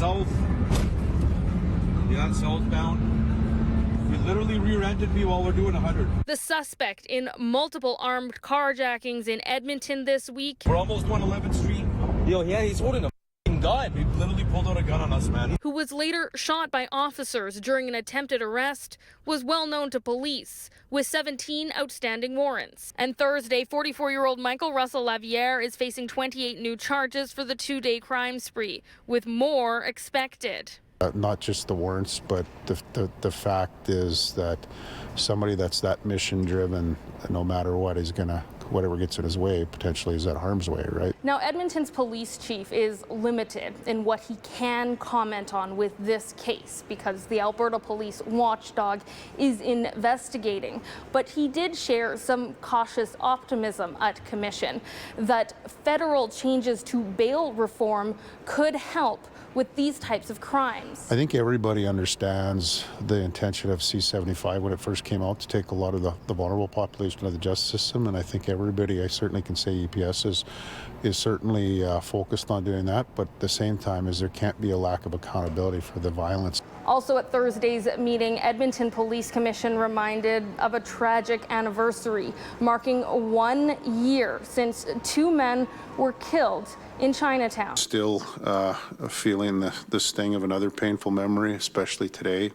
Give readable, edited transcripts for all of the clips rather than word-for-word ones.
south. Yeah, southbound. We literally rear-ended me while we're doing 100. The suspect in multiple armed carjackings in Edmonton this week. We're almost on 11th Street. Yo, yeah, he's holding a gun. He literally pulled out a gun on us, man. Who was later shot by officers during an attempted arrest, was well known to police, with 17 outstanding warrants. And Thursday, 44-year-old Michael Russell Laviere is facing 28 new charges for the two-day crime spree, with more expected. Not just the warrants, but the fact is that somebody that's that mission driven, no matter what, is gonna, whatever gets in his way, potentially is at harm's way, right? Now, Edmonton's police chief is limited in what he can comment on with this case because the Alberta Police Watchdog is investigating. But he did share some cautious optimism at commission that federal changes to bail reform could help with these types of crimes. I think everybody understands the intention of C-75 when it first came out to take a lot of the vulnerable population out of the justice system, and I think everybody, I certainly can say EPS is certainly focused on doing that, but at the same time is there can't be a lack of accountability for the violence. Also at Thursday's meeting, Edmonton Police Commission reminded of a tragic anniversary, marking 1 year since two men were killed in Chinatown. Still feeling the sting of another painful memory, especially today.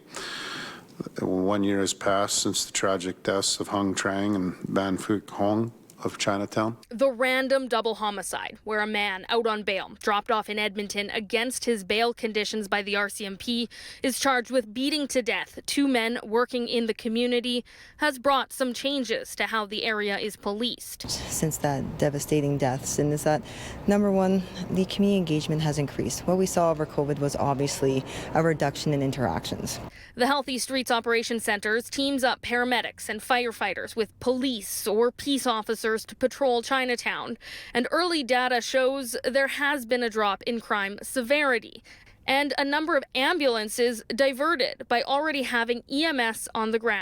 1 year has passed since the tragic deaths of Hung Trang and Ban Phuc Hong of Chinatown. The random double homicide, where a man out on bail, dropped off in Edmonton against his bail conditions by the RCMP, is charged with beating to death two men working in the community, has brought some changes to how the area is policed. Since that devastating deaths, and is that, number one, the community engagement has increased. What we saw over COVID was obviously a reduction in interactions. The Healthy Streets Operations Centers teams up paramedics and firefighters with police or peace officers to patrol Chinatown. And early data shows there has been a drop in crime severity and a number of ambulances diverted by already having EMS on the ground.